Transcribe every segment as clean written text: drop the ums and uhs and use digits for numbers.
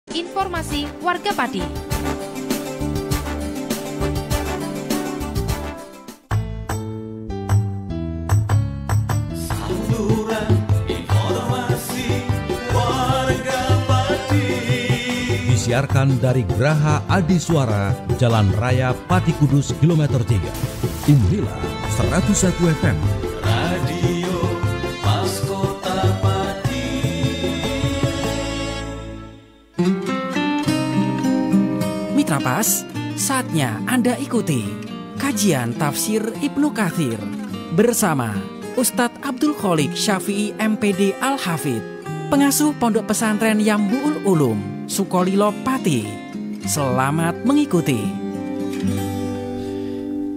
Informasi warga Pati. Saluran informasi warga Pati. Disiarkan dari Geraha Adi Suara, Jalan Raya Pati Kudus, kilometer 3. Inilah 101 FM. Radio Maskota Pati. Mitra Pas, saatnya Anda ikuti kajian tafsir Ibnu Katsir bersama Ustadz Abdul Kholik Syafi'i MPD Al-Hafidh, pengasuh Pondok Pesantren Yambu'ul Ulum, Sukolilo Pati. Selamat mengikuti.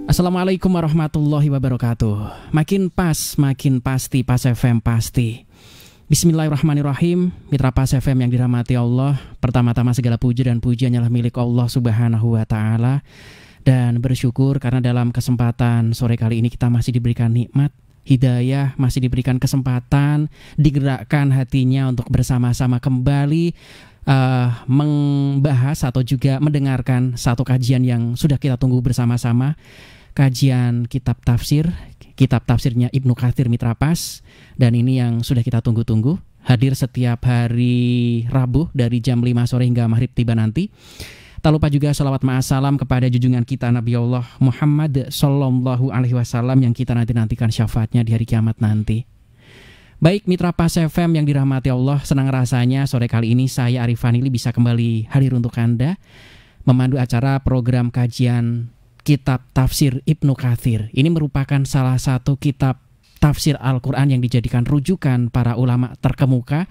Assalamualaikum warahmatullahi wabarakatuh. Makin pas, makin pasti, Pas FM pasti. Bismillahirrahmanirrahim. Mitra Pas FM yang dirahmati Allah, pertama-tama segala puji dan pujian hanyalah milik Allah Subhanahu wa Ta'ala. Dan bersyukur karena dalam kesempatan sore kali ini kita masih diberikan nikmat hidayah, masih diberikan kesempatan, digerakkan hatinya untuk bersama-sama kembali membahas atau juga mendengarkan satu kajian yang sudah kita tunggu bersama-sama. Kajian kitab tafsirnya Ibnu Katsir, Mitra Pas. Dan ini yang sudah kita tunggu-tunggu, hadir setiap hari Rabu dari jam 5 sore hingga maghrib tiba nanti. Tak lupa juga salawat ma'asalam kepada junjungan kita Nabi Allah Muhammad Sallallahu Alaihi Wasallam yang kita nantikan syafaatnya di hari kiamat nanti. Baik Mitra Pas FM yang dirahmati Allah, senang rasanya sore kali ini saya Arif Fanili bisa kembali hadir untuk Anda memandu acara program kajian kitab tafsir Ibnu Katsir. Ini merupakan salah satu kitab tafsir Al-Quran yang dijadikan rujukan para ulama terkemuka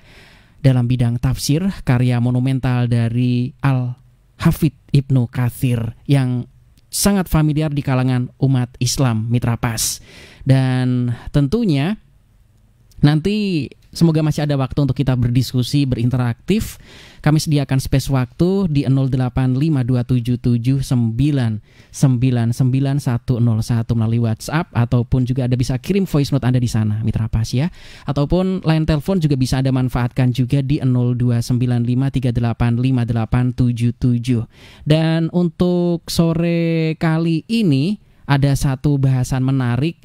dalam bidang tafsir, karya monumental dari Al-Hafidh Ibnu Katsir yang sangat familiar di kalangan umat Islam, Mitra Pas. Dan tentunya nanti semoga masih ada waktu untuk kita berdiskusi, berinteraktif. Kami sediakan space waktu di 085277999901 melalui WhatsApp, ataupun juga Anda bisa kirim voice note Anda di sana, Mitra Pas ya. Ataupun line telepon juga bisa Anda manfaatkan juga di 0295385877. Dan untuk sore kali ini ada satu bahasan menarik,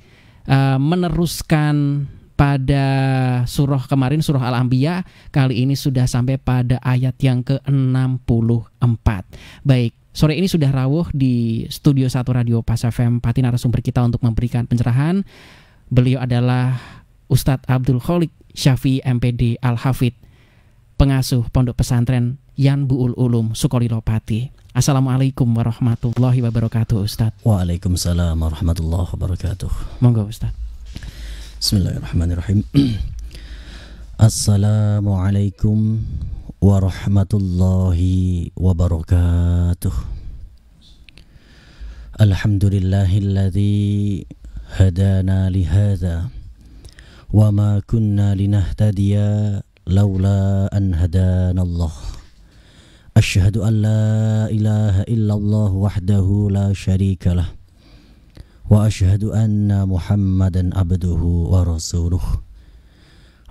meneruskan pada surah kemarin, surah Al-Anbiya. Kali ini sudah sampai pada ayat yang ke-64. Baik, sore ini sudah rawuh di Studio 1 Radio Pas FM Pati narasumber kita untuk memberikan pencerahan. Beliau adalah Ustadz Abdul Kholik Syafi'i MPD Al-Hafidh, pengasuh Pondok Pesantren Yambu'ul Ulum, Sukolilo Pati. Assalamualaikum warahmatullahi wabarakatuh, Ustadz. Waalaikumsalam warahmatullahi wabarakatuh. Monggo Ustadz. Bismillahirrahmanirrahim. Assalamualaikum warahmatullahi wabarakatuh. Alhamdulillahilladzi hadana lihadza wa ma kunna linahtadiya laula an hadanallah. Asyhadu an la ilaha illallah wahdahu la syarikalah wa asyhadu anna Muhammadan abduhu wa rasuluh.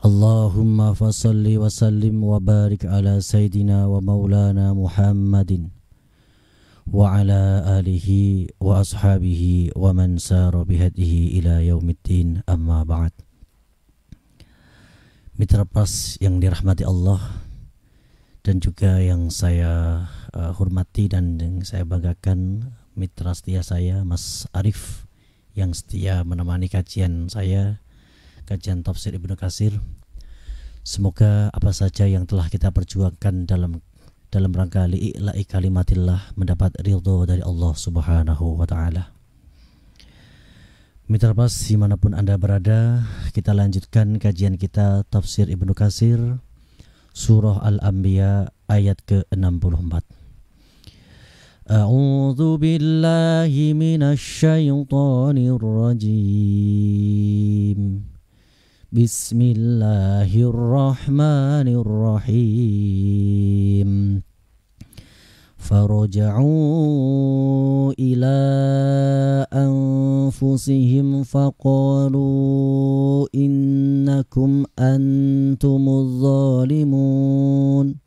Allahumma fasalli wa sallim wa barik ala sayyidina wa maulana Muhammadin wa ala alihi wa ashabihi wa man sara bihadihi ila yaumiddin, amma ba'd. Mitra Pas yang dirahmati Allah dan juga yang saya hormati dan yang saya banggakan, mitra setia saya Mas Arif yang setia menemani kajian saya, kajian tafsir Ibnu Katsir. Semoga apa saja yang telah kita perjuangkan dalam rangka li'ila'i kalimatillah mendapat ridho dari Allah Subhanahu wa Ta'ala. Mitra Pas dimanapun Anda berada, kita lanjutkan kajian kita tafsir Ibnu Katsir, surah Al-Anbiya ayat ke-64. A'udzu billahi minasy syaithanir rajim. Bismillahirrahmanirrahim. Faraja'u ila anfusihim faqalu innakum antumuz zalimun.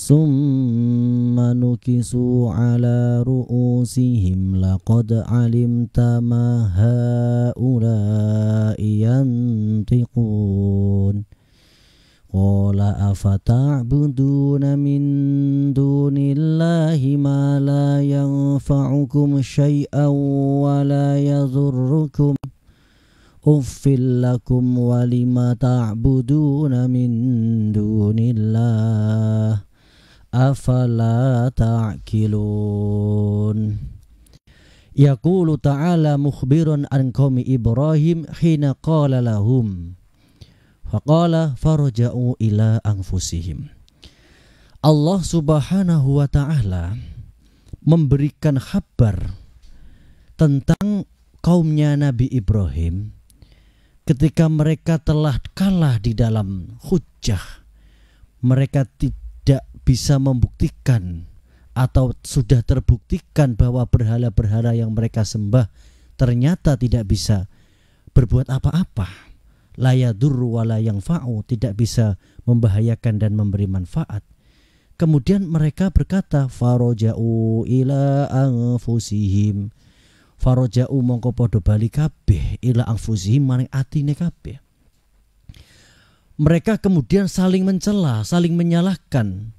summa nukisu ala ru'usihim laqad alimta ma haula'i yantiqun qala afata'buduna min dunillahi ma la yanfa'ukum syai'an wa la yadhurrukum uffil lakum wa lima ta'buduna min dunillah afala ta'qilun. Yaqulu ta'ala mukhbiran an qaumi Ibrahim hina qala lahum faqala farja'u ila anfusihim. Allah Subhanahu wa ta'ala memberikan kabar tentang kaumnya Nabi Ibrahim ketika mereka telah kalah di dalam hujjah. Mereka tidak bisa membuktikan atau sudah terbuktikan bahwa berhala-berhala yang mereka sembah ternyata tidak bisa berbuat apa-apa. La yadurru wa la yanfa'u, tidak bisa membahayakan dan memberi manfaat. Kemudian mereka berkata faroja'u ila anfusihim. Faroja'u mongko podo bali kabeh ila anfusihim maring atine kabeh. Mereka kemudian saling mencela, saling menyalahkan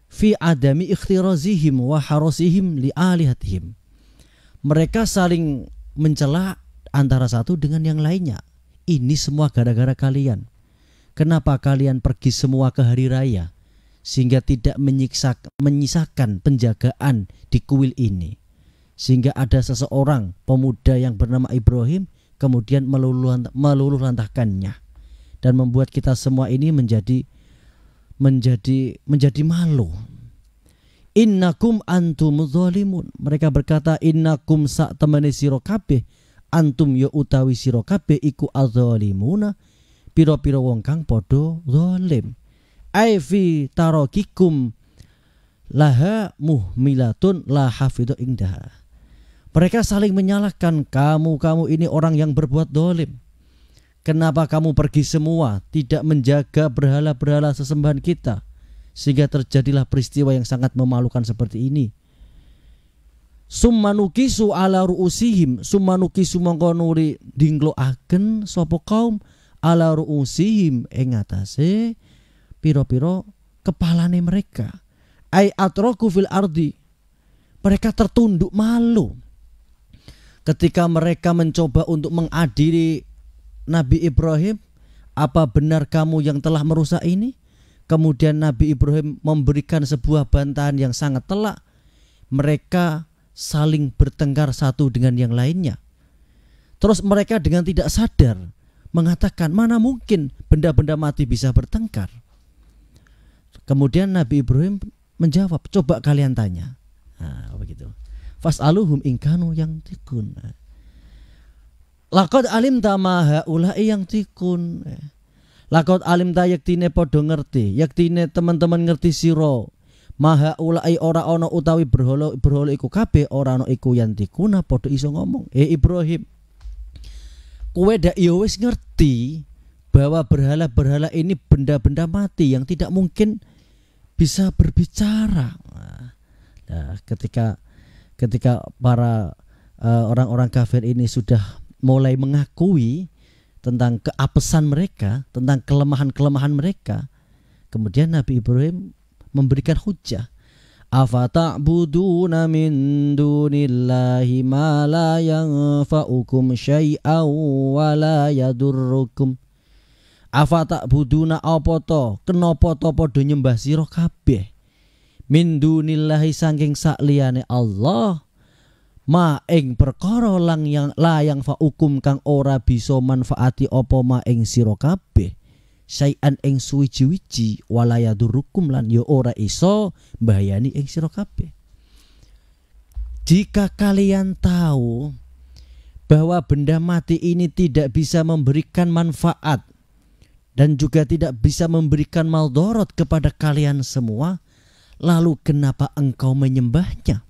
fi adami ikhtirazihim wa harasihim li alihatihim. Mereka saling mencela antara satu dengan yang lainnya. Ini semua gara-gara kalian. Kenapa kalian pergi semua ke hari raya sehingga tidak menyisakan penjagaan di kuil ini, sehingga ada seseorang pemuda yang bernama Ibrahim kemudian meluluh lantahkannya dan membuat kita semua ini menjadi malu. Innakum antum zalimun. Mereka berkata innakum sak temene sira kabeh antum ya utawi sira kabeh iku azzalimuna pira-pira wong kang padha zalim. Ai fi tarakikum laha muhmilatun la hafidhu indaha. Mereka saling menyalahkan, kamu ini orang yang berbuat zalim. Kenapa kamu pergi semua tidak menjaga berhala-berhala sesembahan kita sehingga terjadilah peristiwa yang sangat memalukan seperti ini. Summanukisu ala ru'usihim, summanukisu mongko nuli dingloaken sapa kaum ala ru'usihim ing atase pira-pira kepalane mereka. Ai atraku fil ardi, mereka tertunduk malu ketika mereka mencoba untuk mengadili Nabi Ibrahim. Apa benar kamu yang telah merusak ini? Kemudian Nabi Ibrahim memberikan sebuah bantahan yang sangat telak. Mereka saling bertengkar satu dengan yang lainnya. Terus mereka dengan tidak sadar mengatakan, mana mungkin benda-benda mati bisa bertengkar. Kemudian Nabi Ibrahim menjawab, coba kalian tanya. Nah, begitu. Fas'aluhum ingkanu yang tikun. Laqad alimta ma haula'i yang tikun. Laqad alimta yaktine podo ngerti, yaktine teman-teman ngerti siro. Maha ulai ora ono utawi berhala iku kabeh ora ono iku yantikuna padha iso ngomong. Ibrahim, kowe dak ya wis ngerti bahwa berhala-berhala ini benda-benda mati yang tidak mungkin bisa berbicara. Nah, ketika para orang-orang kafir ini sudah mulai mengakui tentang keapesan mereka, tentang kelemahan-kelemahan mereka, kemudian Nabi Ibrahim memberikan hujah. Afata'buduna min dunillahi ma la yanfa'ukum syai'an wa la yadurrukum. Afata'buduna apa to? Kenapa to padha nyembah sira kabeh? Min dunillahi saking sakliyane Allah, ma ing perkara lang yang la yang fa'ukum kang ora bisa manfaati apa ma ing sira kabeh. Syai'an ing suwiji-wiji walaya durukum lan ya ora iso mbayani ing sira kabeh. Jika kalian tahu bahwa benda mati ini tidak bisa memberikan manfaat dan juga tidak bisa memberikan maldorot kepada kalian semua, lalu kenapa engkau menyembahnya?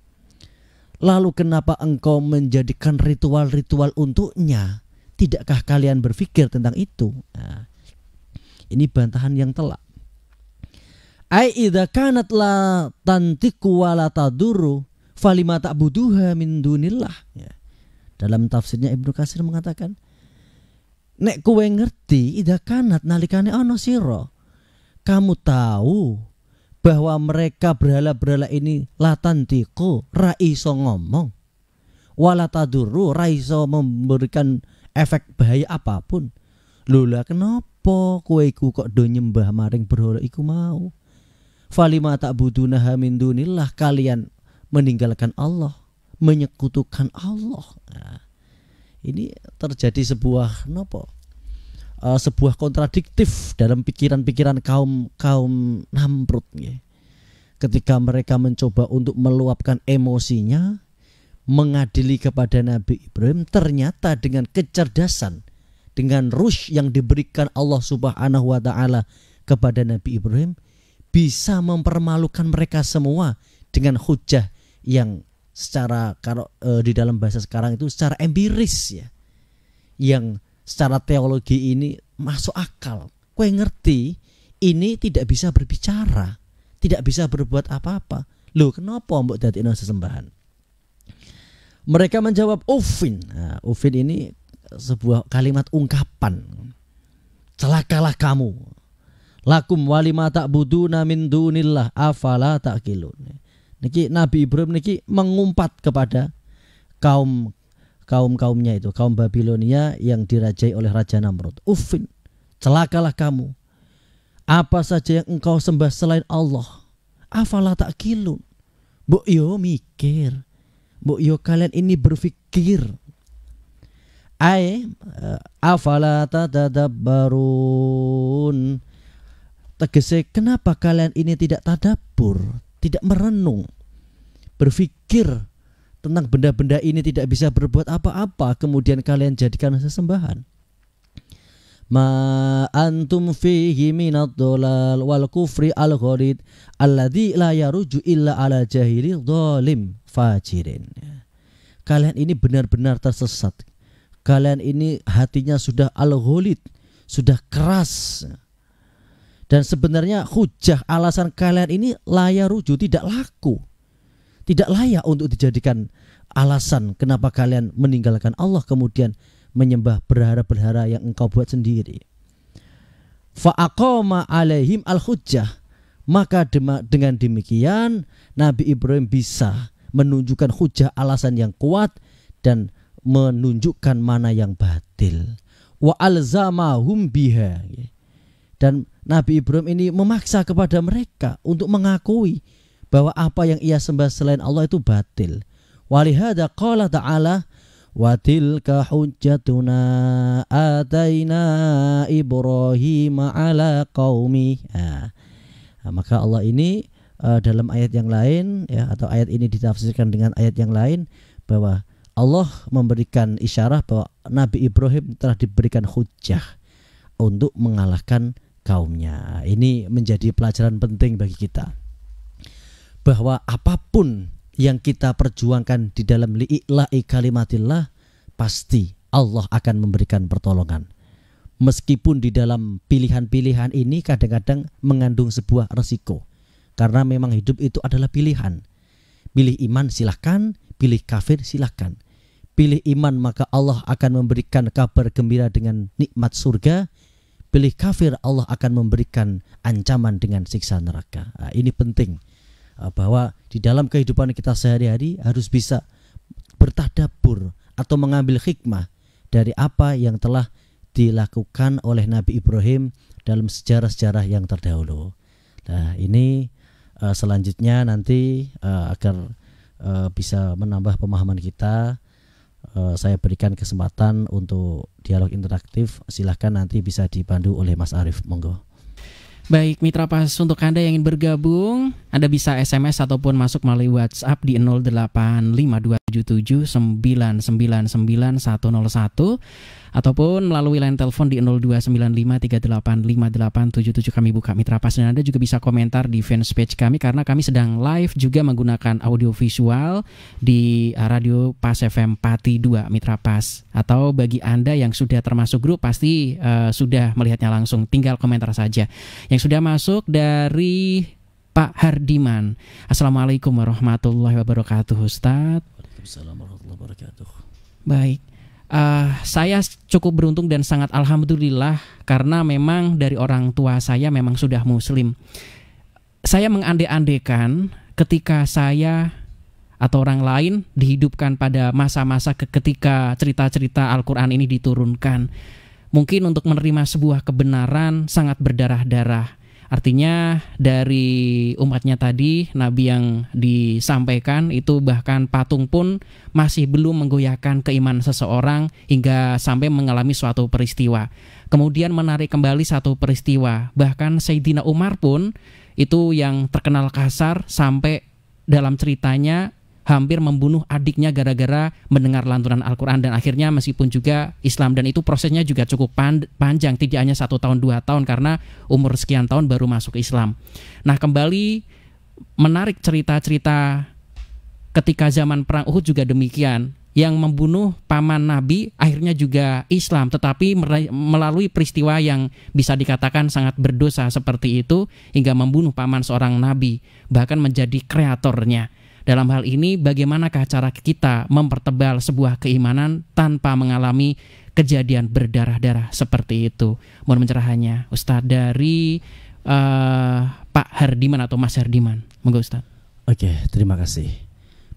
Lalu kenapa engkau menjadikan ritual-ritual untuknya? Tidakkah kalian berpikir tentang itu? Nah, ini bantahan yang telak. Ai idza kanat la tantiqu wa la tadurru falima ta'buduha min dunillah. Ya. Dalam tafsirnya Ibnu Katsir mengatakan, nek kowe ngerti idza kanat nalikane ana sira, kamu tahu bahwa mereka berhala-berhala ini la tantiqu, ra iso ngomong, wala tadurru, ra iso memberikan efek bahaya apapun. Lho lah kenapa kowe iku kok do nyembah maring berhala iku mau? Falima ta'budunaha min dunillah, kalian meninggalkan Allah, menyekutukan Allah. Nah, ini terjadi sebuah sebuah kontradiktif dalam pikiran-pikiran kaum Namrud ya. Ketika mereka mencoba untuk meluapkan emosinya, mengadili kepada Nabi Ibrahim, ternyata dengan kecerdasan, dengan rush yang diberikan Allah Subhanahu wa taala kepada Nabi Ibrahim, bisa mempermalukan mereka semua dengan hujah yang secara kalau di dalam bahasa sekarang itu secara empiris ya, yang secara teologi ini masuk akal. Kowe ngerti ini tidak bisa berbicara, tidak bisa berbuat apa-apa. Loh kenapa mbok dadekno sesembahan? Mereka menjawab ufin. Nah, ufin ini sebuah kalimat ungkapan. Celakalah kamu. Lakum walima ta'buduna min dunillah afala ta'qilun. Niki Nabi Ibrahim niki mengumpat kepada kaumnya itu, kaum Babilonia yang dirajai oleh Raja Namrud. Ufin, celakalah kamu. Apa saja yang engkau sembah selain Allah. Afala ta'qilun. Mbok yo mikir. Mbok yo kalian ini berpikir. Afala tadabbarun. Tegese kenapa kalian ini tidak tadabbur, tidak merenung, berpikir tentang benda-benda ini tidak bisa berbuat apa-apa, kemudian kalian jadikan sesembahan. Ma antum fihi minad dolal wal kufri al ghalid alladzi la yaruju illa ala jahili zalim fajirin. Kalian ini benar-benar tersesat. Kalian ini hatinya sudah al-ghalid, sudah keras. Dan sebenarnya hujah alasan kalian ini layak rujuk, tidak laku, tidak layak untuk dijadikan alasan kenapa kalian meninggalkan Allah kemudian menyembah berhala-berhala yang engkau buat sendiri. Fa'aqama alaihim al-hujjah, maka dengan demikian Nabi Ibrahim bisa menunjukkan hujah alasan yang kuat dan menunjukkan mana yang batil. Wa alzamahum biha, dan Nabi Ibrahim ini memaksa kepada mereka untuk mengakui bahwa apa yang ia sembah selain Allah itu batil. Walihada qala ta'ala wa tilka hujjatuna ataina Ibrahim ala qaumi. Maka Allah ini dalam ayat yang lain ya, atau ayat ini ditafsirkan dengan ayat yang lain, bahwa Allah memberikan isyarat bahwa Nabi Ibrahim telah diberikan hujjah untuk mengalahkan kaumnya. Ini menjadi pelajaran penting bagi kita, bahwa apapun yang kita perjuangkan di dalam li'ila'i kalimatillah, pasti Allah akan memberikan pertolongan. Meskipun di dalam pilihan-pilihan ini kadang-kadang mengandung sebuah resiko, karena memang hidup itu adalah pilihan. Pilih iman silahkan, pilih kafir silahkan. Pilih iman maka Allah akan memberikan kabar gembira dengan nikmat surga. Pilih kafir, Allah akan memberikan ancaman dengan siksa neraka. Ini penting, bahwa di dalam kehidupan kita sehari-hari harus bisa bertadabbur atau mengambil hikmah dari apa yang telah dilakukan oleh Nabi Ibrahim dalam sejarah-sejarah yang terdahulu. Nah, ini selanjutnya nanti agar bisa menambah pemahaman kita, saya berikan kesempatan untuk dialog interaktif. Silahkan nanti bisa dipandu oleh Mas Arif, monggo. Baik, Mitra Pas, untuk Anda yang ingin bergabung, Anda bisa SMS ataupun masuk melalui WhatsApp di 085277999101 ataupun melalui line telepon di 0295385877. Kami buka Mitra Pas, dan Anda juga bisa komentar di fanpage kami karena kami sedang live juga menggunakan audio visual di Radio Pas FM Pati 2 Mitra Pas. Atau bagi Anda yang sudah termasuk grup pasti sudah melihatnya langsung, tinggal komentar saja. Yang sudah masuk dari Pak Hardiman. Assalamualaikum warahmatullahi wabarakatuh, Ustadz. Waalaikumsalam warahmatullahi wabarakatuh. Baik, saya cukup beruntung dan sangat alhamdulillah karena memang dari orang tua saya memang sudah muslim. Saya mengandai-andaikan ketika saya atau orang lain dihidupkan pada masa-masa ketika cerita-cerita Al-Quran ini diturunkan, mungkin untuk menerima sebuah kebenaran sangat berdarah-darah. Artinya dari umatnya tadi, Nabi yang disampaikan itu bahkan patung pun masih belum menggoyahkan keimanan seseorang hingga sampai mengalami suatu peristiwa. Kemudian menarik kembali satu peristiwa, bahkan Sayyidina Umar pun itu yang terkenal kasar sampai dalam ceritanya hampir membunuh adiknya gara-gara mendengar lantunan Al-Quran, dan akhirnya meskipun juga Islam, dan itu prosesnya juga cukup panjang, tidak hanya 1 tahun 2 tahun karena umur sekian tahun baru masuk Islam. Nah, kembali menarik cerita-cerita ketika zaman perang Uhud juga demikian, yang membunuh paman Nabi akhirnya juga Islam, tetapi melalui peristiwa yang bisa dikatakan sangat berdosa seperti itu hingga membunuh paman seorang Nabi, bahkan menjadi kreatornya. Dalam hal ini, bagaimanakah cara kita mempertebal sebuah keimanan tanpa mengalami kejadian berdarah-darah seperti itu? Mohon pencerahannya, Ustadz, dari Pak Hardiman atau Mas Hardiman. Monggo, Ustadz. Oke, terima kasih.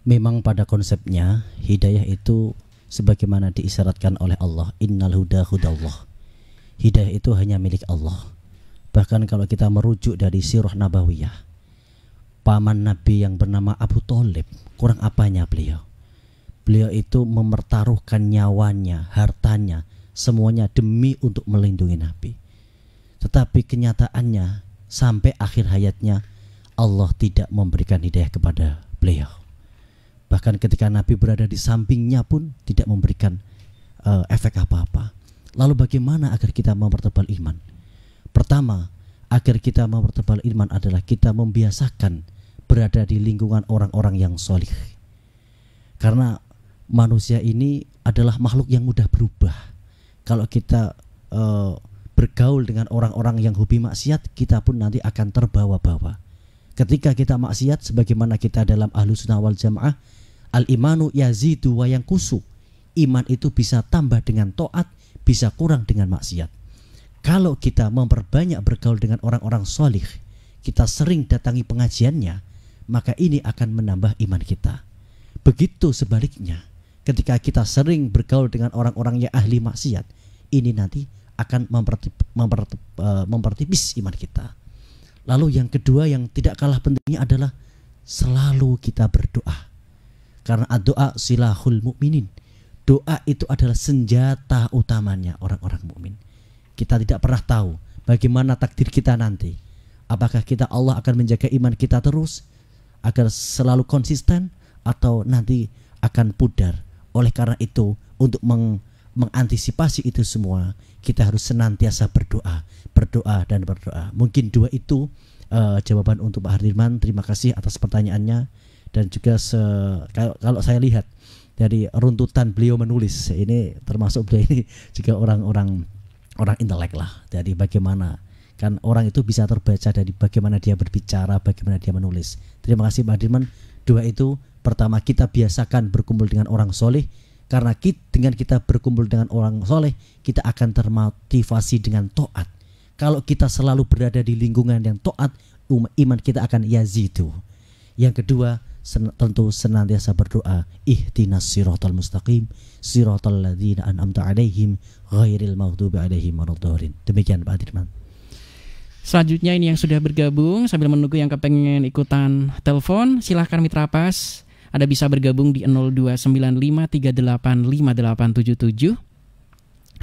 Memang pada konsepnya hidayah itu sebagaimana diisyaratkan oleh Allah, innal huda hudallah. Hidayah itu hanya milik Allah. Bahkan kalau kita merujuk dari sirah nabawiyah, paman Nabi yang bernama Abu Thalib, kurang apanya beliau? Beliau itu mempertaruhkan nyawanya, hartanya, semuanya demi untuk melindungi Nabi. Tetapi kenyataannya sampai akhir hayatnya Allah tidak memberikan hidayah kepada beliau. Bahkan ketika Nabi berada di sampingnya pun tidak memberikan efek apa-apa. Lalu bagaimana agar kita mempertebal iman? Pertama, agar kita mempertebal iman adalah kita membiasakan berada di lingkungan orang-orang yang solih. Karena manusia ini adalah makhluk yang mudah berubah. Kalau kita bergaul dengan orang-orang yang hobi maksiat, kita pun nanti akan terbawa-bawa. Ketika kita maksiat, sebagaimana kita dalam Ahlus Sunnah wal Jamaah, al-imanu yazidu wa yanqusu. Iman itu bisa tambah dengan taat, bisa kurang dengan maksiat. Kalau kita memperbanyak bergaul dengan orang-orang solih, kita sering datangi pengajiannya, maka ini akan menambah iman kita. Begitu sebaliknya, ketika kita sering bergaul dengan orang-orang yang ahli maksiat, ini nanti akan mempertipis iman kita. Lalu yang kedua yang tidak kalah pentingnya adalah selalu kita berdoa. Karena doa silahul mukminin. Doa itu adalah senjata utamanya orang-orang mukmin. Kita tidak pernah tahu bagaimana takdir kita nanti. Apakah Allah akan menjaga iman kita terus agar selalu konsisten, atau nanti akan pudar. Oleh karena itu, untuk mengantisipasi itu semua, kita harus senantiasa berdoa dan berdoa. Mungkin dua itu jawaban untuk Pak Hardiman. Terima kasih atas pertanyaannya. Dan juga kalau saya lihat dari runtutan beliau menulis, ini termasuk beliau ini juga orang intelek lah. Dari bagaimana kan orang itu bisa terbaca dari bagaimana dia berbicara, bagaimana dia menulis. Terima kasih Pak Hardiman. Dua itu, pertama kita biasakan berkumpul dengan orang soleh. Karena dengan kita berkumpul dengan orang soleh, kita akan termotivasi dengan taat. Kalau kita selalu berada di lingkungan yang taat, iman kita akan yazidu. Yang kedua, tentu senantiasa berdoa, ihdinas siratal mustaqim, siratal ladzina an'amta alaihim ghairil maghdubi alaihim waladdallin. Demikian Pak Hardiman. Selanjutnya ini yang sudah bergabung sambil menunggu yang kepengen ikutan telepon, silahkan Mitra Pas. Anda bisa bergabung di 0295385877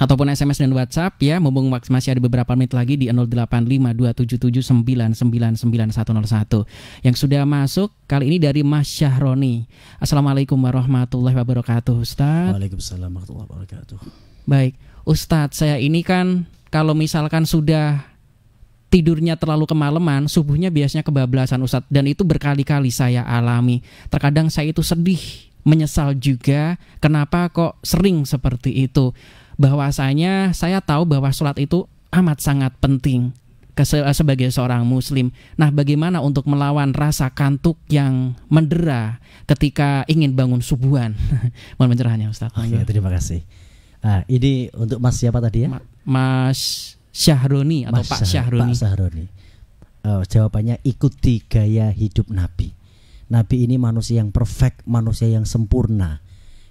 ataupun SMS dan WhatsApp ya. Mumpung masih ada beberapa menit lagi di 085277999101. Yang sudah masuk kali ini dari Mas Syahroni. Assalamualaikum warahmatullahi wabarakatuh, Ustadz. Waalaikumsalam warahmatullahi wabarakatuh. Baik, Ustadz, saya ini kan kalau misalkan sudah tidurnya terlalu kemalaman, subuhnya biasanya kebablasan, Ustadz, dan itu berkali-kali saya alami. Terkadang saya itu sedih, menyesal juga kenapa kok sering seperti itu. Bahwasanya saya tahu bahwa sholat itu amat sangat penting, sebagai seorang muslim. Nah, bagaimana untuk melawan rasa kantuk yang mendera ketika ingin bangun subuhan? Mohon pencerahannya, Ustaz. Oke, terima kasih. Ini untuk Mas siapa tadi ya? Mas Syahroni atau Pak Syahroni. Pak Syahroni. Jawabannya ikuti gaya hidup Nabi. Nabi ini manusia yang perfect, manusia yang sempurna,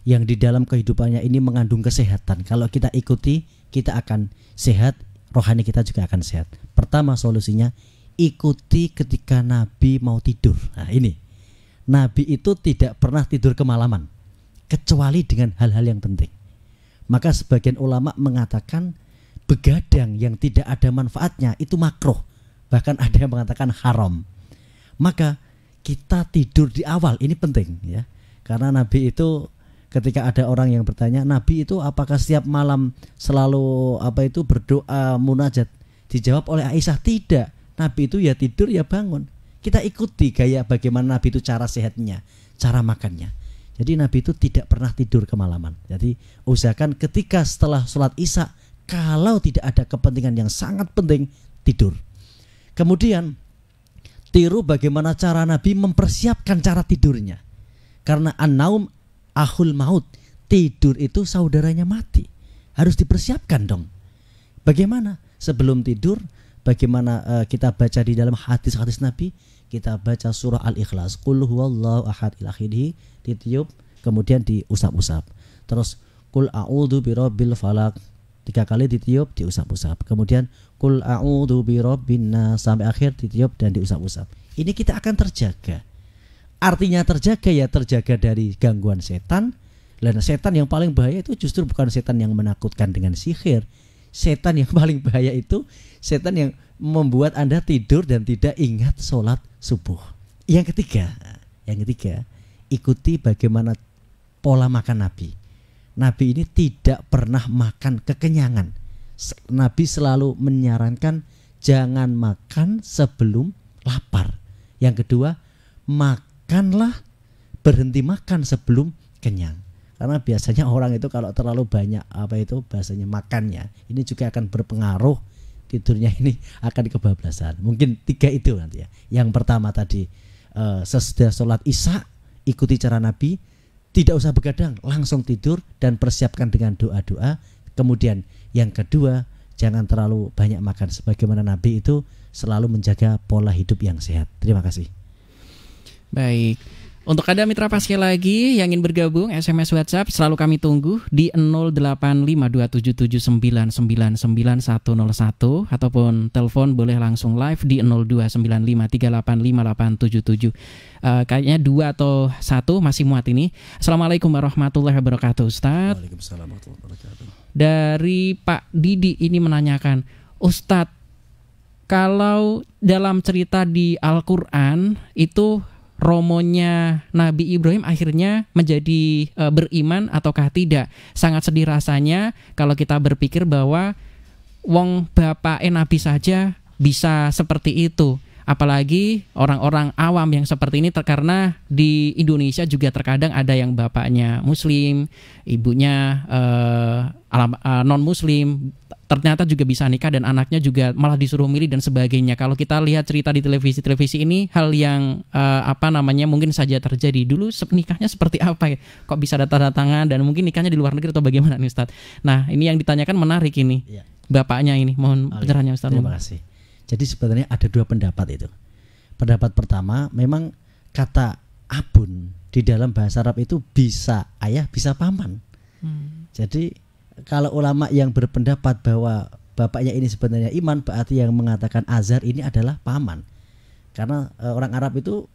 yang di dalam kehidupannya ini mengandung kesehatan. Kalau kita ikuti, kita akan sehat, rohani kita juga akan sehat. Pertama solusinya, ikuti ketika Nabi mau tidur. Nah ini, Nabi itu tidak pernah tidur kemalaman, kecuali dengan hal-hal yang penting. Maka sebagian ulama mengatakan begadang yang tidak ada manfaatnya itu makruh. Bahkan ada yang mengatakan haram. Maka kita tidur di awal, ini penting ya. Karena Nabi itu ketika ada orang yang bertanya, Nabi itu apakah setiap malam selalu berdoa munajat? Dijawab oleh Aisyah, tidak. Nabi itu ya tidur ya bangun. Kita ikuti gaya bagaimana Nabi itu cara sehatnya, cara makannya. Jadi Nabi itu tidak pernah tidur kemalaman. Jadi usahakan ketika setelah sholat Isya, kalau tidak ada kepentingan yang sangat penting, tidur. Kemudian tiru bagaimana cara Nabi mempersiapkan cara tidurnya. Karena an-naum ahul maut, tidur itu saudaranya mati. Harus dipersiapkan dong. Bagaimana? Sebelum tidur, bagaimana kita baca di dalam hadis-hadis Nabi, kita baca surah Al-Ikhlas, qul huwallahu ahad ila akhirih, ditiup, kemudian diusap-usap. Terus qul a'udzu birabbil falaq, 3 kali ditiup, diusap-usap. Kemudian qul a'udzu birabbin nas, sampai akhir ditiup dan diusap-usap. Ini kita akan terjaga. Artinya terjaga ya terjaga dari gangguan setan. Dan setan yang paling bahaya itu justru bukan setan yang menakutkan dengan sihir. Setan yang paling bahaya itu setan yang membuat Anda tidur dan tidak ingat sholat subuh. Yang ketiga, ikuti bagaimana pola makan Nabi. Nabi ini tidak pernah makan kekenyangan. Nabi selalu menyarankan jangan makan sebelum lapar. Yang kedua, makanlah, berhenti makan sebelum kenyang. Karena biasanya orang itu kalau terlalu banyak bahasanya makannya, ini juga akan berpengaruh, tidurnya ini akan kebablasan. Mungkin 3 itu nanti ya. Yang pertama tadi, sesudah sholat Isya ikuti cara Nabi, tidak usah begadang, langsung tidur dan persiapkan dengan doa-doa. Kemudian yang kedua, jangan terlalu banyak makan, sebagaimana Nabi itu selalu menjaga pola hidup yang sehat. Terima kasih. Baik. Untuk Anda mitra pas sekali lagi yang ingin bergabung, SMS WhatsApp selalu kami tunggu di 085277999101 ataupun telepon boleh langsung live di 0295385877. Kayaknya 2 atau 1 masih muat ini. Assalamualaikum warahmatullahi wabarakatuh, Ustaz. Waalaikumsalam warahmatullahi wabarakatuh. Dari Pak Didi ini menanyakan, Ustadz, kalau dalam cerita di Al-Quran itu romonya Nabi Ibrahim akhirnya menjadi beriman ataukah tidak? Sangat sedih rasanya kalau kita berpikir bahwa wong bapak Nabi saja bisa seperti itu. Apalagi orang-orang awam yang seperti ini, karena di Indonesia juga terkadang ada yang bapaknya Muslim, ibunya non-Muslim, ternyata juga bisa nikah dan anaknya juga malah disuruh milih dan sebagainya. Kalau kita lihat cerita di televisi ini, hal yang mungkin saja terjadi. Dulu nikahnya seperti apa ya? Kok bisa datang-datangan dan mungkin nikahnya di luar negeri atau bagaimana nih Ustaz? Nah ini yang ditanyakan menarik ini ya. Bapaknya ini, mohon pencerahannya Ustaz. Terima kasih. Jadi sebenarnya ada 2 pendapat itu. Pendapat pertama, memang kata abun di dalam bahasa Arab itu bisa ayah, bisa paman. Jadi kalau ulama yang berpendapat bahwa bapaknya ini sebenarnya iman, berarti yang mengatakan azhar ini adalah paman. Karena orang Arab itu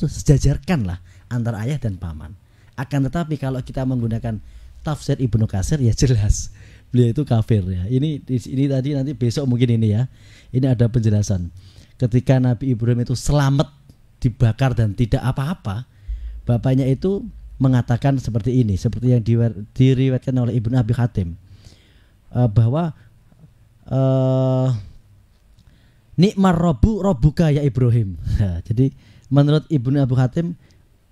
sejajarkan lah antara ayah dan paman. Akan tetapi kalau kita menggunakan tafsir Ibnu Katsir ya jelas beliau itu kafir ya. Ini tadi nanti besok mungkin ini ya. Ini ada penjelasan. Ketika Nabi Ibrahim itu selamat dibakar dan tidak apa-apa, bapaknya itu mengatakan seperti ini, seperti yang diriwayatkan oleh Ibnu Abi Hatim, bahwa nikmar robbuka ya Ibrahim. Jadi menurut Ibnu Abi Hatim,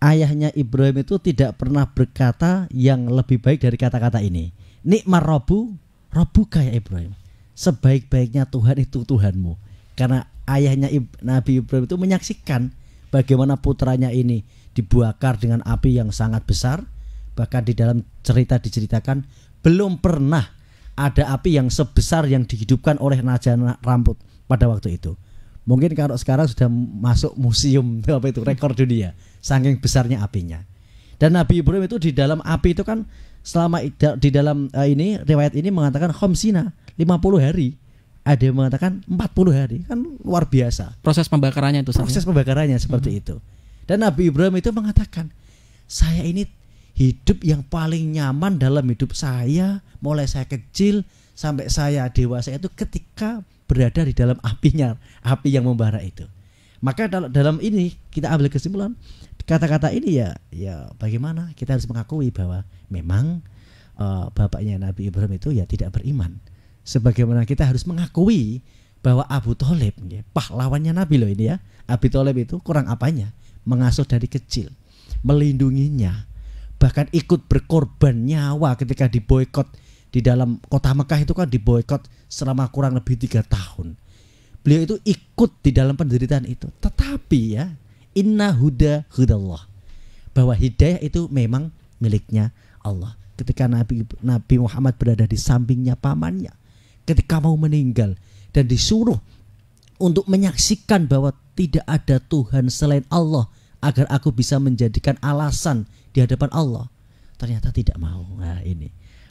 ayahnya Ibrahim itu tidak pernah berkata yang lebih baik dari kata-kata ini. Nikmar robbuka ya Ibrahim. sebaik-baiknya Tuhan itu Tuhanmu. Karena ayahnya Nabi Ibrahim itu menyaksikan bagaimana putranya ini dibakar dengan api yang sangat besar. Bahkan di dalam cerita diceritakan belum pernah ada api yang sebesar yang dihidupkan oleh Raja Rambut pada waktu itu. Mungkin kalau sekarang sudah masuk museum rekor dunia saking besarnya apinya. Dan Nabi Ibrahim itu di dalam api itu kan selama di dalam ini riwayat ini mengatakan khamsina 50 hari. Ada yang mengatakan 40 hari. Kan luar biasa. Proses pembakarannya itu. Proses pembakarannya seperti itu. Dan Nabi Ibrahim itu mengatakan, saya ini hidup yang paling nyaman dalam hidup saya mulai saya kecil sampai saya dewasa itu ketika berada di dalam apinya, api yang membara itu. Maka dalam ini kita ambil kesimpulan kata-kata ini ya bagaimana kita harus mengakui bahwa memang bapaknya Nabi Ibrahim itu ya tidak beriman. Sebagaimana kita harus mengakui bahwa Abu Thalib ya, pahlawannya Nabi loh ini ya. Abu Thalib itu kurang apanya? Mengasuh dari kecil, melindunginya, bahkan ikut berkorban nyawa ketika diboikot di dalam kota Mekah itu kan diboikot selama kurang lebih 3 tahun. Beliau itu ikut di dalam penderitaan itu. Tetapi ya, inna huda hudallah, bahwa hidayah itu memang miliknya Allah. Ketika Nabi Muhammad berada di sampingnya pamannya, ketika mau meninggal dan disuruh untuk menyaksikan bahwa tidak ada Tuhan selain Allah agar aku bisa menjadikan alasan di hadapan Allah, ternyata tidak mau. Nah ini,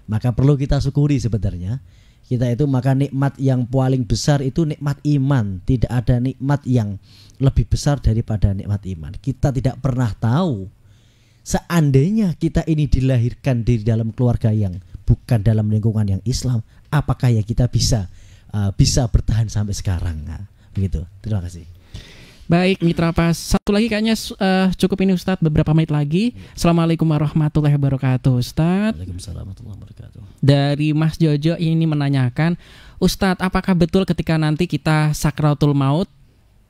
maka perlu kita syukuri sebenarnya. Kita itu maka nikmat yang paling besar itu nikmat iman. Tidak ada nikmat yang lebih besar daripada nikmat iman. Kita tidak pernah tahu seandainya kita ini dilahirkan di dalam keluarga yang bukan dalam lingkungan yang Islam, apakah ya kita bisa bertahan sampai sekarang. Nah, begitu. Terima kasih. Baik Mitra Pas, satu lagi kayaknya cukup ini Ustadz, beberapa menit lagi. Assalamualaikum warahmatullahi wabarakatuh Ustadz. Waalaikumsalam warahmatullahi wabarakatuh. Dari Mas Jojo ini menanyakan, Ustadz apakah betul ketika nanti kita sakratul maut,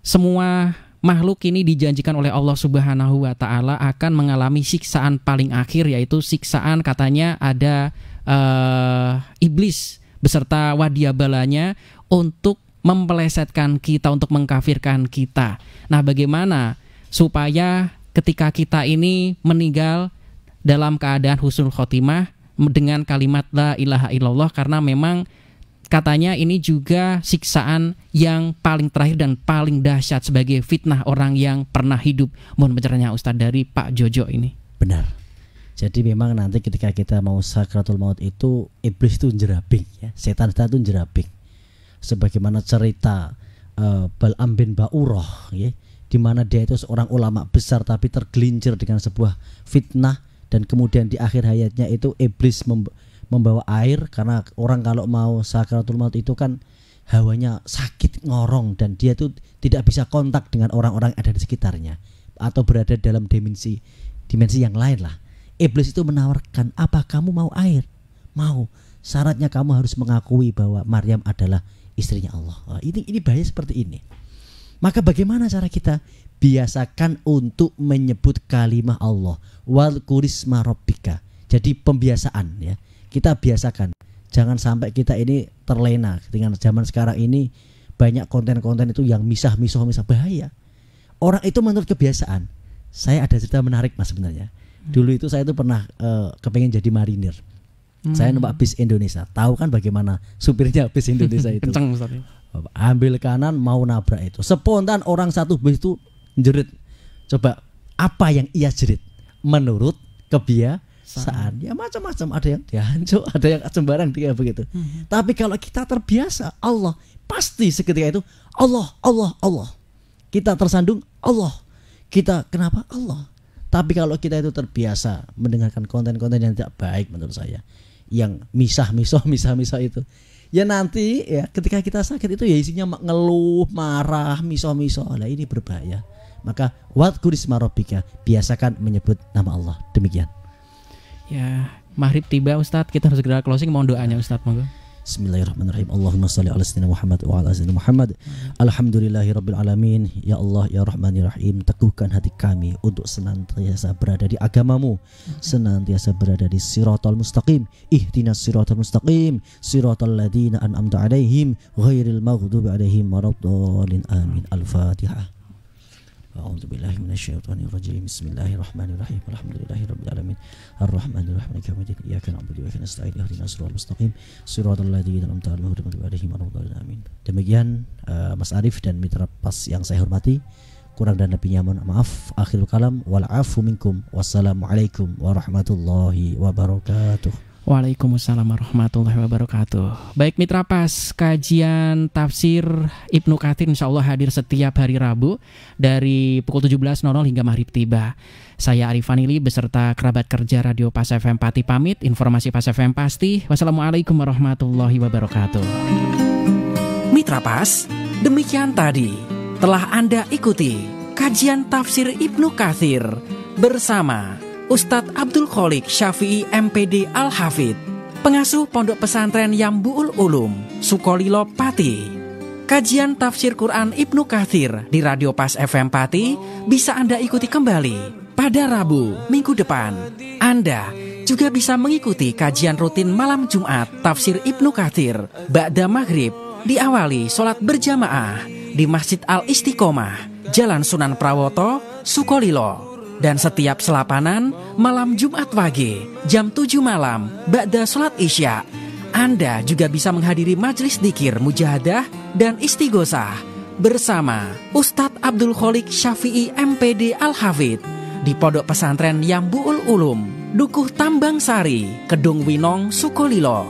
semua makhluk ini dijanjikan oleh Allah Subhanahu wa Ta'ala akan mengalami siksaan paling akhir, yaitu siksaan katanya ada iblis beserta wadiabalanya untuk mempelesetkan kita, untuk mengkafirkan kita. Nah, bagaimana supaya ketika kita ini meninggal dalam keadaan husnul khotimah dengan kalimat la ilaha illallah, karena memang katanya ini juga siksaan yang paling terakhir dan paling dahsyat sebagai fitnah orang yang pernah hidup. Mohon pencerahannya Ustadz dari Pak Jojo ini. Benar. Jadi memang nanti ketika kita mau sakratul maut itu iblis itu jerabing ya, setan itu jerabing. Sebagaimana cerita Bal'am bin Ba'urah ya, di mana dia itu seorang ulama besar tapi tergelincir dengan sebuah fitnah, dan kemudian di akhir hayatnya itu iblis membawa air, karena orang kalau mau sakratul maut itu kan hawanya sakit ngorong dan dia itu tidak bisa kontak dengan orang-orang yang ada di sekitarnya atau berada dalam dimensi yang lain lah. Iblis itu menawarkan, apa kamu mau air? Mau. Syaratnya kamu harus mengakui bahwa Maryam adalah istrinya Allah. Nah, ini bahaya seperti ini. Maka bagaimana cara kita? Biasakan untuk menyebut kalimah Allah, wal kurisma rabbika. Jadi pembiasaan ya. Kita biasakan. Jangan sampai kita ini terlena dengan zaman sekarang ini banyak konten-konten itu yang misah bahaya. Orang itu menurut kebiasaan. Saya ada cerita menarik Mas sebenarnya. Dulu itu saya itu pernah kepengen jadi marinir. Saya numpak bis Indonesia. Tahu kan bagaimana supirnya bis Indonesia itu? Kenceng Ustaz. Ambil kanan mau nabrak itu. Spontan orang satu bis itu jerit. Coba apa yang ia jerit? Menurut kebiasaan. Ya macam-macam, ada yang dihancur, ada yang sembarang dia begitu. Tapi kalau kita terbiasa Allah, pasti seketika itu Allah. Kita tersandung Allah. Kita kenapa Allah? Tapi kalau kita itu terbiasa mendengarkan konten-konten yang tidak baik menurut saya, yang misah itu, ya nanti ya ketika kita sakit itu ya isinya ngeluh, marah, misah. Lah ini berbahaya. Maka wadkurisma rabbika, biasakan menyebut nama Allah. Demikian. Ya, maghrib tiba Ustadz, kita harus segera closing. Mohon doanya Ustadz, monggo. Bismillahirrahmanirrahim. Allahumma salli ala sayyidina Muhammad wa ala sayyidina Muhammad. Alhamdulillahirabbil alamin. Ya Allah ya Rahman ya Rahim, teguhkan hati kami untuk senantiasa berada di agamamu, senantiasa berada di siratal mustaqim. Ihdinas siratal mustaqim, siratal ladzina an'amta alaihim ghairil maghdubi alaihim waladdallin. Amin. Al-Fatihah. A'udzu billahi minasyaitonir rajim. Bismillahirrahmanirrahim. Alhamdulillahirabbil alamin. Arrahmanirrahim. Maliki yaumiddin. Iyyaka na'budu wa iyyaka nasta'in. Ihdinas siratal mustaqim, siratal ladzina an'amta alaihim ghairil amin. Demikian Mas Arif dan mitra pas yang saya hormati. Kurang dan lebihnya mohon maaf. Akhirul kalam wal afu minkum. Wassalamualaikum warahmatullahi wabarakatuh. Waalaikumsalam warahmatullahi wabarakatuh. Baik mitra pas, kajian tafsir Ibnu Katsir insya Allah hadir setiap hari Rabu dari pukul 17.00 hingga maghrib tiba. Saya Arif Vanili beserta kerabat kerja Radio Pas FM Pati pamit. Informasi Pas FM pasti. Wassalamualaikum warahmatullahi wabarakatuh. Mitra Pas, demikian tadi telah Anda ikuti kajian tafsir Ibnu Katsir bersama Ustadz Abdul Kholik Syafi'i MPD Al-Hafidh, pengasuh Pondok Pesantren Yambu'ul Ulum, Sukolilo Pati. Kajian tafsir Quran Ibnu Katsir di Radio Pas FM Pati bisa Anda ikuti kembali pada Rabu minggu depan. Anda juga bisa mengikuti kajian rutin malam Jumat tafsir Ibnu Katsir ba'da maghrib, diawali sholat berjamaah di Masjid Al-Istiqomah, Jalan Sunan Prawoto, Sukolilo. Dan setiap selapanan malam Jumat Wage jam 7 malam ba'da sholat Isya. Anda juga bisa menghadiri majelis dzikir mujahadah dan istighosah bersama Ustadz Abdul Kholik Syafi'i MPD Al-Hafidh di Pondok Pesantren Yambu'ul Ulum, Dukuh Tambang Sari, Kedung Winong, Sukolilo.